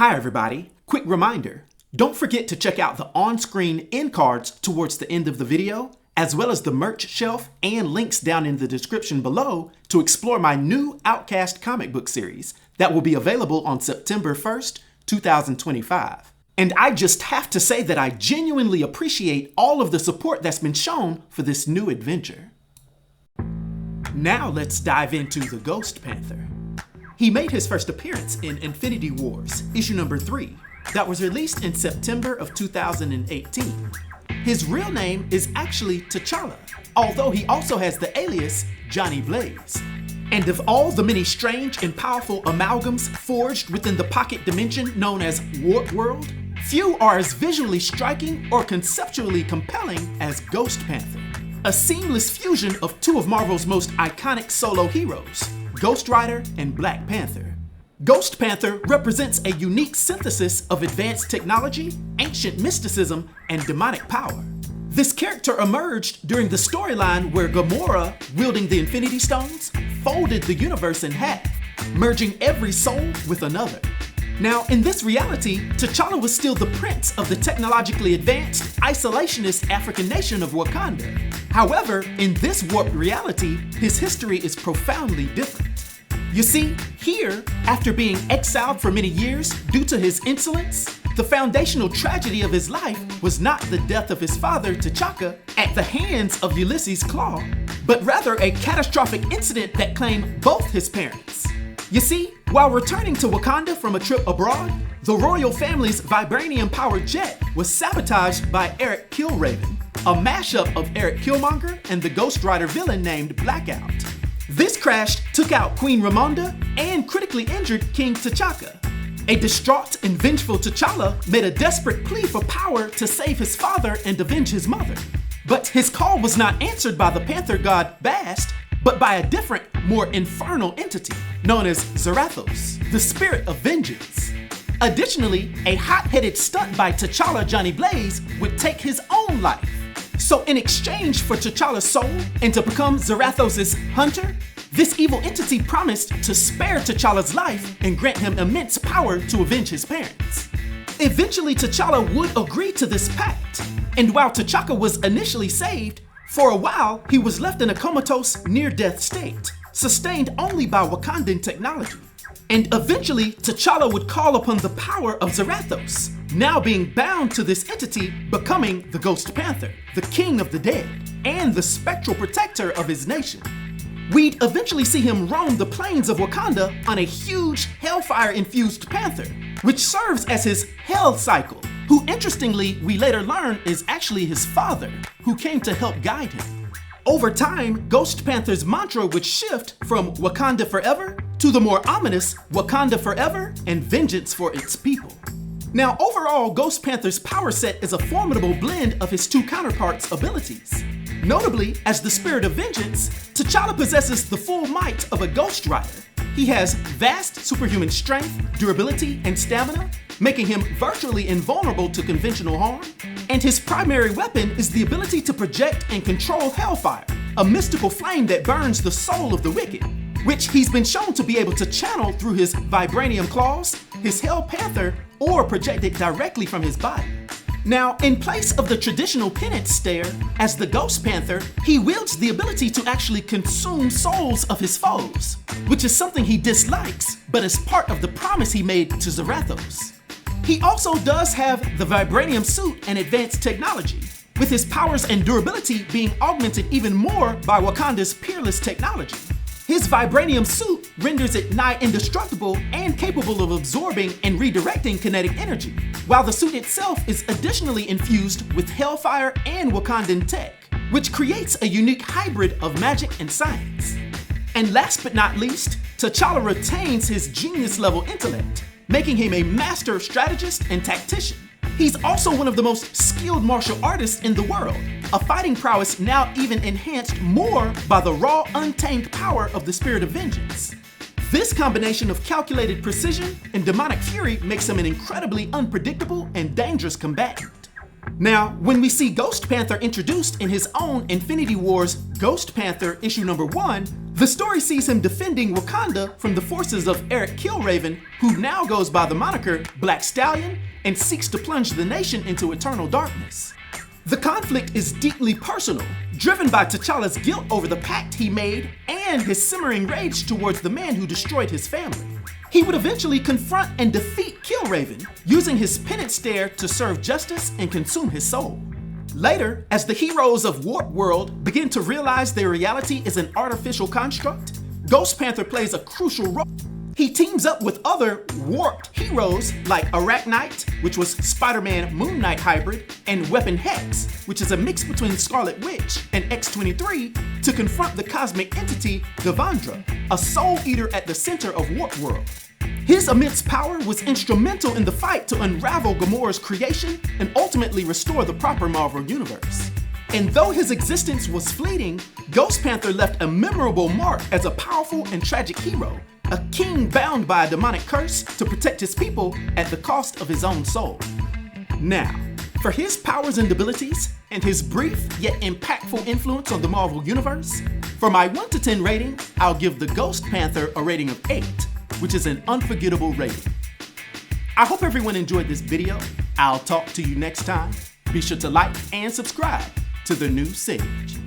Hi everybody, quick reminder, don't forget to check out the on-screen end cards towards the end of the video, as well as the merch shelf and links down in the description below to explore my new OUTCAST comic book series that will be available on September 1st, 2025. And I just have to say that I genuinely appreciate all of the support that's been shown for this new adventure. Now let's dive into the Ghost Panther. He made his first appearance in Infinity Wars, issue number 3, that was released in September of 2018. His real name is actually T'Challa, although he also has the alias Johnny Blaze. And of all the many strange and powerful amalgams forged within the pocket dimension known as Warp World, few are as visually striking or conceptually compelling as Ghost Panther, a seamless fusion of two of Marvel's most iconic solo heroes, Ghost Rider and Black Panther. Ghost Panther represents a unique synthesis of advanced technology, ancient mysticism, and demonic power. This character emerged during the storyline where Gamora, wielding the Infinity Stones, folded the universe in half, merging every soul with another. Now, in this reality, T'Challa was still the prince of the technologically advanced, isolationist African nation of Wakanda. However, in this warped reality, his history is profoundly different. You see, here, after being exiled for many years due to his insolence, the foundational tragedy of his life was not the death of his father, T'Chaka, at the hands of Ulysses Claw, but rather a catastrophic incident that claimed both his parents. You see, while returning to Wakanda from a trip abroad, the royal family's vibranium-powered jet was sabotaged by Eric Killraven, a mashup of Eric Killmonger and the Ghost Rider villain named Blackout. This crash took out Queen Ramonda and critically injured King T'Chaka. A distraught and vengeful T'Challa made a desperate plea for power to save his father and avenge his mother. But his call was not answered by the Panther god Bast, but by a different, more infernal entity known as Zarathos, the spirit of vengeance. Additionally, a hot-headed stunt by T'Challa Johnny Blaze would take his own life. So in exchange for T'Challa's soul and to become Zarathos' hunter, this evil entity promised to spare T'Challa's life and grant him immense power to avenge his parents. Eventually, T'Challa would agree to this pact, and while T'Chaka was initially saved, for a while he was left in a comatose, near-death state, sustained only by Wakandan technology. And eventually, T'Challa would call upon the power of Zarathos, now being bound to this entity, becoming the Ghost Panther, the king of the dead, and the spectral protector of his nation. We'd eventually see him roam the plains of Wakanda on a huge hellfire-infused panther, which serves as his hell cycle, who interestingly we later learn is actually his father, who came to help guide him. Over time, Ghost Panther's mantra would shift from Wakanda forever to the more ominous Wakanda forever and vengeance for its people. Now, overall, Ghost Panther's power set is a formidable blend of his two counterparts' abilities. Notably, as the spirit of vengeance, T'Challa possesses the full might of a Ghost Rider. He has vast superhuman strength, durability, and stamina, making him virtually invulnerable to conventional harm. And his primary weapon is the ability to project and control hellfire, a mystical flame that burns the soul of the wicked, which he's been shown to be able to channel through his vibranium claws, his Hell Panther, or project it directly from his body. Now, in place of the traditional penance stare, as the Ghost Panther, he wields the ability to actually consume souls of his foes, which is something he dislikes, but is part of the promise he made to Zarathos. He also does have the vibranium suit and advanced technology, with his powers and durability being augmented even more by Wakanda's peerless technology. His vibranium suit renders it nigh indestructible and capable of absorbing and redirecting kinetic energy, while the suit itself is additionally infused with hellfire and Wakandan tech, which creates a unique hybrid of magic and science. And last but not least, T'Challa retains his genius-level intellect, making him a master strategist and tactician. He's also one of the most skilled martial artists in the world, a fighting prowess now even enhanced more by the raw, untamed power of the spirit of vengeance. This combination of calculated precision and demonic fury makes him an incredibly unpredictable and dangerous combatant. Now, when we see Ghost Panther introduced in his own Infinity Wars Ghost Panther issue number 1, the story sees him defending Wakanda from the forces of Eric Killraven, who now goes by the moniker Black Stallion and seeks to plunge the nation into eternal darkness. The conflict is deeply personal, driven by T'Challa's guilt over the pact he made and his simmering rage towards the man who destroyed his family. He would eventually confront and defeat Killraven, using his penance stare to serve justice and consume his soul. Later, as the heroes of Warp World begin to realize their reality is an artificial construct, Ghost Panther plays a crucial role. He teams up with other warped heroes like Arachnite, which was Spider-Man Moon Knight hybrid, and Weapon Hex, which is a mix between Scarlet Witch and X-23, to confront the cosmic entity Devandra, a soul eater at the center of Warp World. His immense power was instrumental in the fight to unravel Gamora's creation and ultimately restore the proper Marvel Universe. And though his existence was fleeting, Ghost Panther left a memorable mark as a powerful and tragic hero, a king bound by a demonic curse to protect his people at the cost of his own soul. Now, for his powers and abilities, and his brief yet impactful influence on the Marvel Universe, for my 1 to 10 rating, I'll give the Ghost Panther a rating of 8, which is an unforgettable rating. I hope everyone enjoyed this video. I'll talk to you next time. Be sure to like and subscribe to The New Sage.